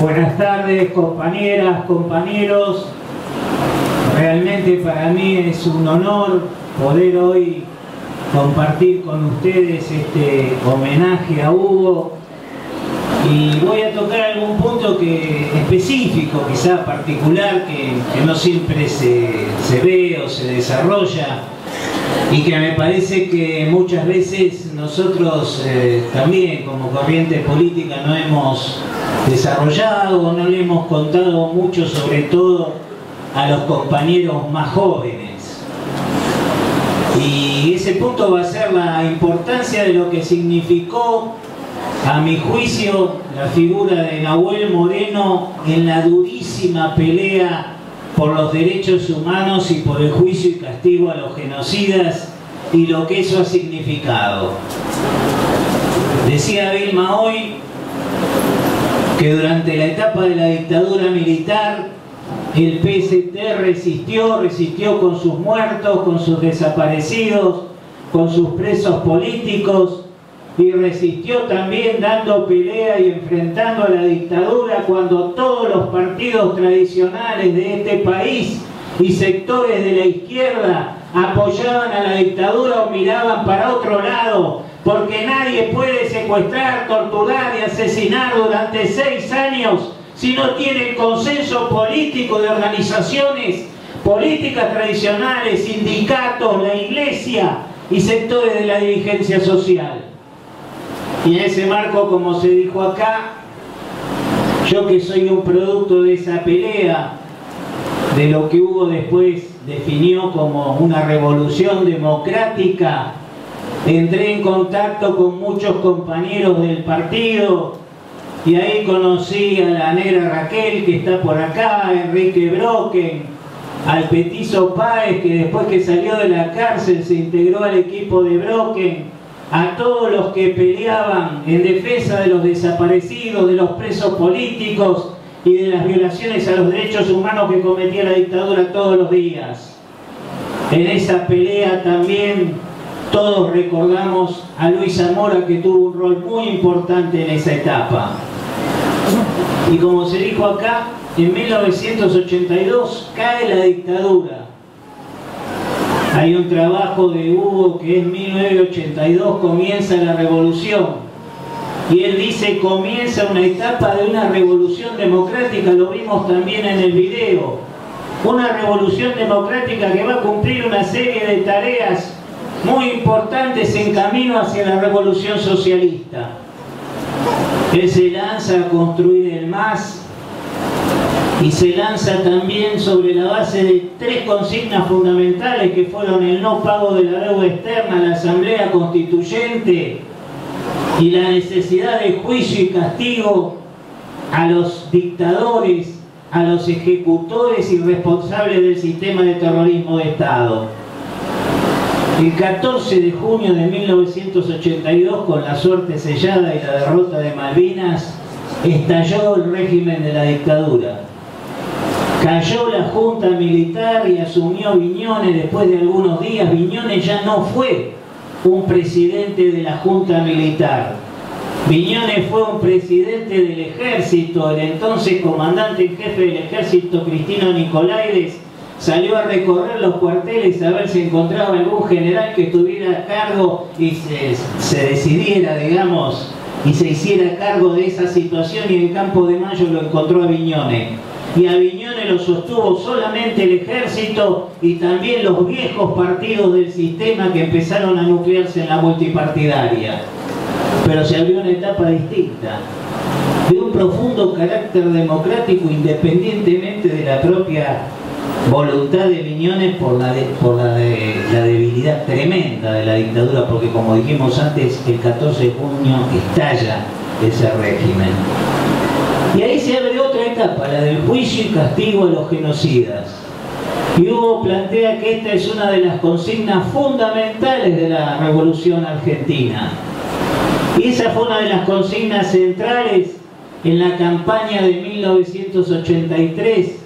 Buenas tardes, compañeras, compañeros. Realmente para mí es un honor poder hoy compartir con ustedes este homenaje a Hugo, y voy a tocar algún punto específico, quizá particular, que no siempre se ve o se desarrolla, y que me parece que muchas veces nosotros también como corriente política no hemos desarrollado, no le hemos contado mucho, sobre todo a los compañeros más jóvenes. Y ese punto va a ser la importancia de lo que significó, a mi juicio, la figura de Nahuel Moreno en la durísima pelea por los derechos humanos y por el juicio y castigo a los genocidas, y lo que eso ha significado. Decía Vilma hoy que durante la etapa de la dictadura militar el PST resistió con sus muertos, con sus desaparecidos, con sus presos políticos, y resistió también dando pelea y enfrentando a la dictadura cuando todos los partidos tradicionales de este país y sectores de la izquierda apoyaban a la dictadura o miraban para otro lado, porque nadie puede secuestrar, torturar y asesinar durante 6 años si no tiene el consenso político de organizaciones políticas tradicionales, sindicatos, la iglesia y sectores de la dirigencia social. Y en ese marco, como se dijo acá, yo que soy un producto de esa pelea, de lo que Hugo después definió como una revolución democrática, entré en contacto con muchos compañeros del partido, y ahí conocí a la negra Raquel, que está por acá, a Enrique Brocken, al Petizo Páez, que después que salió de la cárcel se integró al equipo de Brocken, a todos los que peleaban en defensa de los desaparecidos, de los presos políticos y de las violaciones a los derechos humanos que cometía la dictadura todos los días. En esa pelea también todos recordamos a Luis Zamora, que tuvo un rol muy importante en esa etapa. Y como se dijo acá, en 1982 cae la dictadura. Hay un trabajo de Hugo que es 1982, comienza la revolución. Y él dice, comienza una etapa de una revolución democrática, lo vimos también en el video. Una revolución democrática que va a cumplir una serie de tareas muy importantes en camino hacia la revolución socialista. Él se lanza a construir el MAS, y se lanza también sobre la base de 3 consignas fundamentales, que fueron el no pago de la deuda externa, la Asamblea Constituyente y la necesidad de juicio y castigo a los dictadores, a los ejecutores y responsables del sistema de terrorismo de Estado. El 14 de junio de 1982, con la suerte sellada y la derrota de Malvinas, estalló el régimen de la dictadura. Cayó la junta militar y asumió Viñones después de algunos días. Viñones ya no fue un presidente de la junta militar. Viñones fue un presidente del ejército. El entonces comandante en jefe del ejército, Cristino Nicolaides, salió a recorrer los cuarteles a ver si encontraba algún general que estuviera a cargo y se decidiera, digamos, y se hiciera cargo de esa situación, y en Campo de Mayo lo encontró a Viñones. Y a Viñones lo sostuvo solamente el ejército y también los viejos partidos del sistema que empezaron a nuclearse en la multipartidaria. Pero se abrió una etapa distinta, de un profundo carácter democrático, independientemente de la propia voluntad de Viñones por la debilidad tremenda de la dictadura, porque como dijimos antes, el 14 de junio estalla ese régimen. Y ahí se abre otra etapa, la del juicio y castigo a los genocidas. Y Hugo plantea que esta es una de las consignas fundamentales de la Revolución Argentina. Y esa fue una de las consignas centrales en la campaña de 1983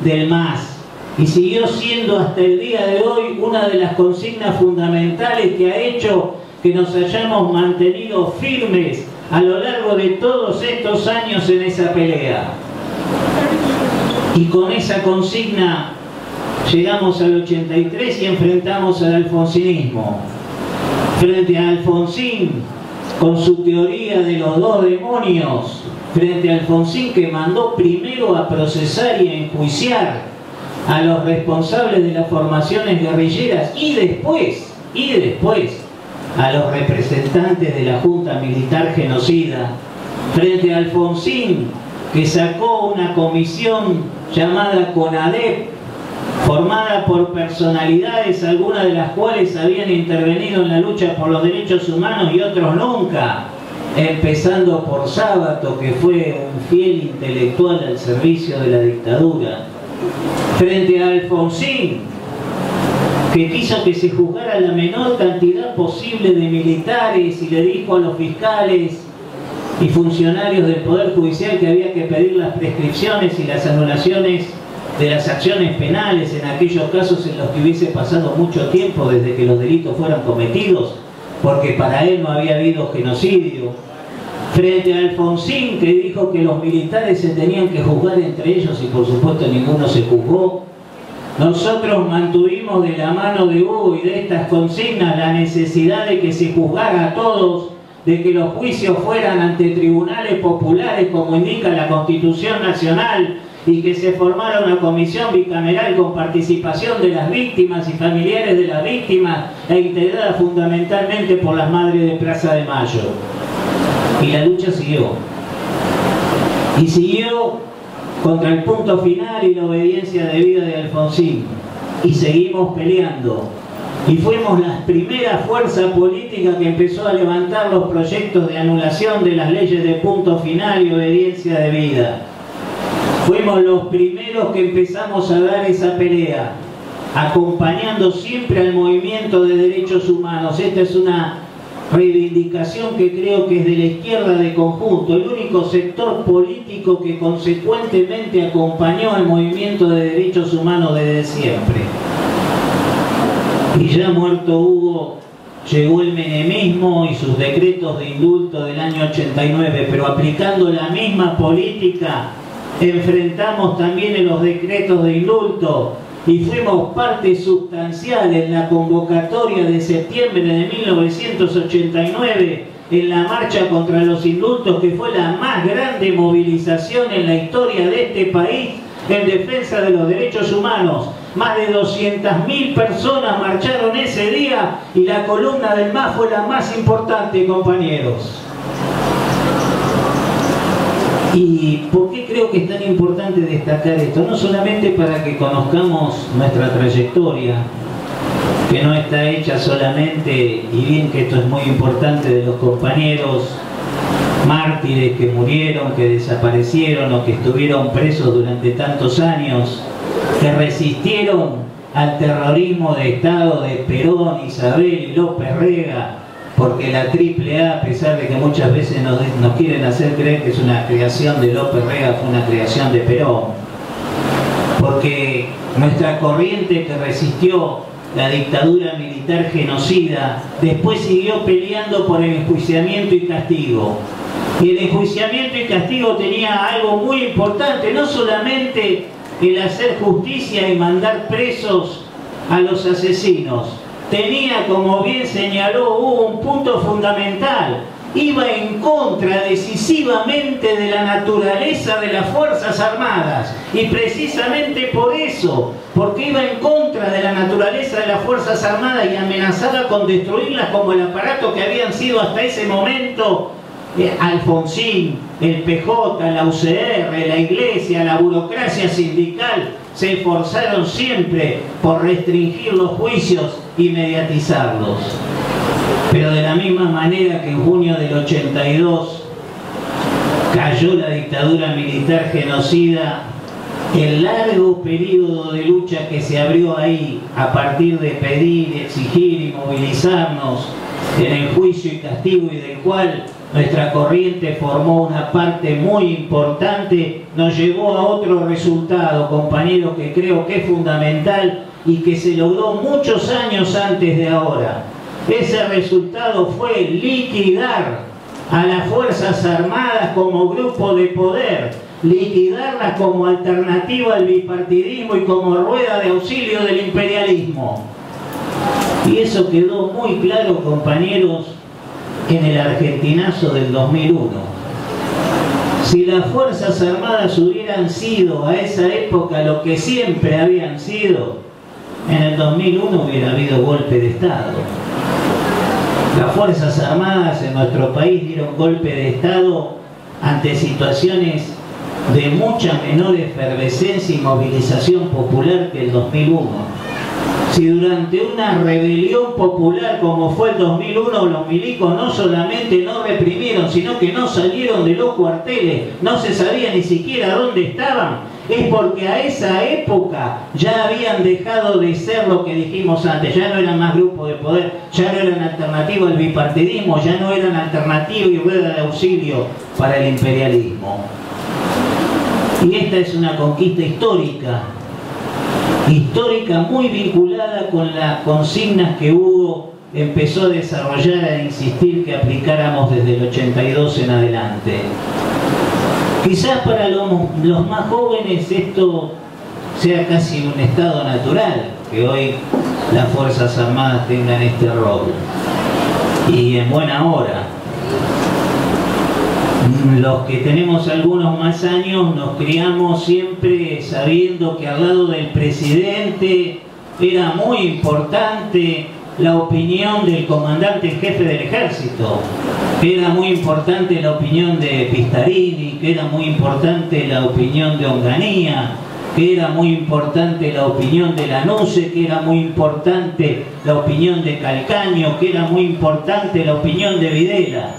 del MAS. Y siguió siendo hasta el día de hoy una de las consignas fundamentales que ha hecho que nos hayamos mantenido firmes a lo largo de todos estos años en esa pelea. Y con esa consigna llegamos al 83 y enfrentamos al alfonsinismo. Frente a Alfonsín, con su teoría de los dos demonios, frente a Alfonsín, que mandó primero a procesar y a enjuiciar a los responsables de las formaciones guerrilleras y después a los representantes de la Junta Militar Genocida, frente a Alfonsín, que sacó una comisión llamada CONADEP, formada por personalidades, algunas de las cuales habían intervenido en la lucha por los derechos humanos y otros nunca, empezando por Sábato, que fue un fiel intelectual al servicio de la dictadura, frente a Alfonsín, que quiso que se juzgara la menor cantidad posible de militares y le dijo a los fiscales y funcionarios del Poder Judicial que había que pedir las prescripciones y las anulaciones de las acciones penales en aquellos casos en los que hubiese pasado mucho tiempo desde que los delitos fueran cometidos, porque para él no había habido genocidio. Frente a Alfonsín, que dijo que los militares se tenían que juzgar entre ellos y por supuesto ninguno se juzgó, nosotros mantuvimos de la mano de Hugo y de estas consignas la necesidad de que se juzgara a todos, de que los juicios fueran ante tribunales populares como indica la Constitución Nacional y que se formara una comisión bicameral con participación de las víctimas y familiares de las víctimas e integrada fundamentalmente por las madres de Plaza de Mayo. Y la lucha siguió. Y siguió contra el punto final y la obediencia debida de Alfonsín. Y seguimos peleando. Y fuimos la primera fuerza política que empezó a levantar los proyectos de anulación de las leyes de punto final y obediencia debida. Fuimos los primeros que empezamos a dar esa pelea, acompañando siempre al movimiento de derechos humanos. Esta es una reivindicación que creo que es de la izquierda de conjunto, el único sector político que consecuentemente acompañó al movimiento de derechos humanos desde siempre. Y ya muerto Hugo, llegó el menemismo y sus decretos de indulto del año 89, pero aplicando la misma política enfrentamos también en los decretos de indulto y fuimos parte sustancial en la convocatoria de septiembre de 1989 en la marcha contra los indultos, que fue la más grande movilización en la historia de este país en defensa de los derechos humanos. Más de 200.000 personas marcharon ese día y la columna del MAS fue la más importante, compañeros. ¿Y por qué creo que es tan importante destacar esto? No solamente para que conozcamos nuestra trayectoria, que no está hecha solamente, y bien que esto es muy importante, de los compañeros mártires que murieron, que desaparecieron o que estuvieron presos durante tantos años, que resistieron al terrorismo de Estado de Perón, Isabel y López Rega, porque la AAA, a pesar de que muchas veces nos quieren hacer creer que es una creación de López Rega, fue una creación de Perón, porque nuestra corriente que resistió la dictadura militar genocida después siguió peleando por el enjuiciamiento y castigo. Y el enjuiciamiento y castigo tenía algo muy importante, no solamente el hacer justicia y mandar presos a los asesinos, tenía, como bien señaló Hugo, un punto fundamental. Iba en contra decisivamente de la naturaleza de las Fuerzas Armadas, y precisamente por eso, porque iba en contra de la naturaleza de las Fuerzas Armadas y amenazaba con destruirlas como el aparato que habían sido hasta ese momento Alfonsín, el PJ, la UCR, la Iglesia, la burocracia sindical, se esforzaron siempre por restringir los juicios y mediatizarlos. Pero de la misma manera que en junio del 82 cayó la dictadura militar genocida, el largo periodo de lucha que se abrió ahí a partir de pedir, exigir y movilizarnos en el juicio y castigo, y del cual nuestra corriente formó una parte muy importante, nos llevó a otro resultado, compañeros, que creo que es fundamental y que se logró muchos años antes de ahora. Ese resultado fue liquidar a las Fuerzas Armadas como grupo de poder, liquidarlas como alternativa al bipartidismo y como rueda de auxilio del imperialismo. Y eso quedó muy claro, compañeros, en el argentinazo del 2001. Si las Fuerzas Armadas hubieran sido a esa época lo que siempre habían sido, en el 2001 hubiera habido golpe de Estado. Las Fuerzas Armadas en nuestro país dieron golpe de Estado ante situaciones de mucha menor efervescencia y movilización popular que el 2001. Si durante una rebelión popular como fue el 2001 los milicos no solamente no reprimieron, sino que no salieron de los cuarteles, no se sabía ni siquiera dónde estaban, es porque a esa época ya habían dejado de ser lo que dijimos antes, ya no eran más grupo de poder, ya no eran alternativa al bipartidismo, ya no eran alternativa y rueda de auxilio para el imperialismo. Y esta es una conquista histórica muy vinculada con las consignas que Hugo empezó a desarrollar, a insistir que aplicáramos desde el 82 en adelante. Quizás para los más jóvenes esto sea casi un estado natural, que hoy las Fuerzas Armadas tengan este rol, y en buena hora. Los que tenemos algunos más años nos criamos siempre sabiendo que al lado del presidente era muy importante la opinión del comandante en jefe del ejército, que era muy importante la opinión de Pistarini, que era muy importante la opinión de Onganía, que era muy importante la opinión de Lanusse, que era muy importante la opinión de Calcaño, que era muy importante la opinión de Videla.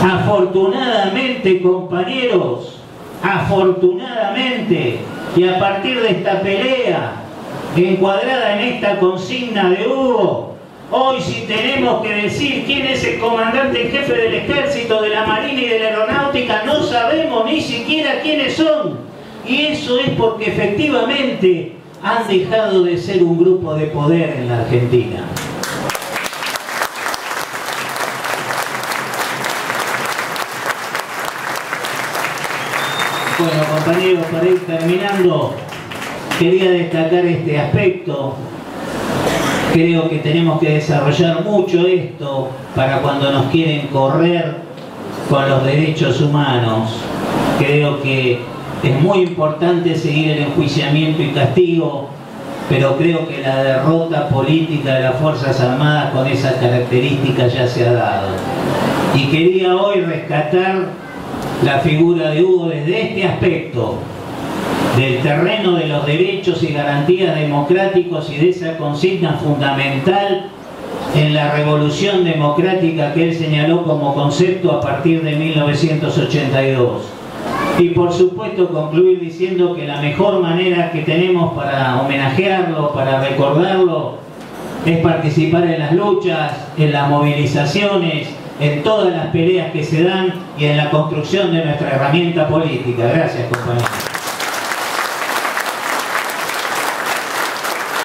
Afortunadamente, compañeros, afortunadamente, y a partir de esta pelea, encuadrada en esta consigna de Hugo, hoy sí tenemos que decir quién es el comandante en jefe del ejército, de la marina y de la aeronáutica, no sabemos ni siquiera quiénes son. Y eso es porque efectivamente han dejado de ser un grupo de poder en la Argentina. Bueno, compañeros, para ir terminando, quería destacar este aspecto. Creo que tenemos que desarrollar mucho esto para cuando nos quieren correr con los derechos humanos. Creo que es muy importante seguir el enjuiciamiento y castigo, pero creo que la derrota política de las Fuerzas Armadas con esas características ya se ha dado. Y quería hoy rescatar la figura de Hugo desde este aspecto, del terreno de los derechos y garantías democráticos y de esa consigna fundamental en la revolución democrática que él señaló como concepto a partir de 1982. Y por supuesto concluir diciendo que la mejor manera que tenemos para homenajearlo, para recordarlo, es participar en las luchas, en las movilizaciones, en todas las peleas que se dan y en la construcción de nuestra herramienta política. Gracias, compañeros.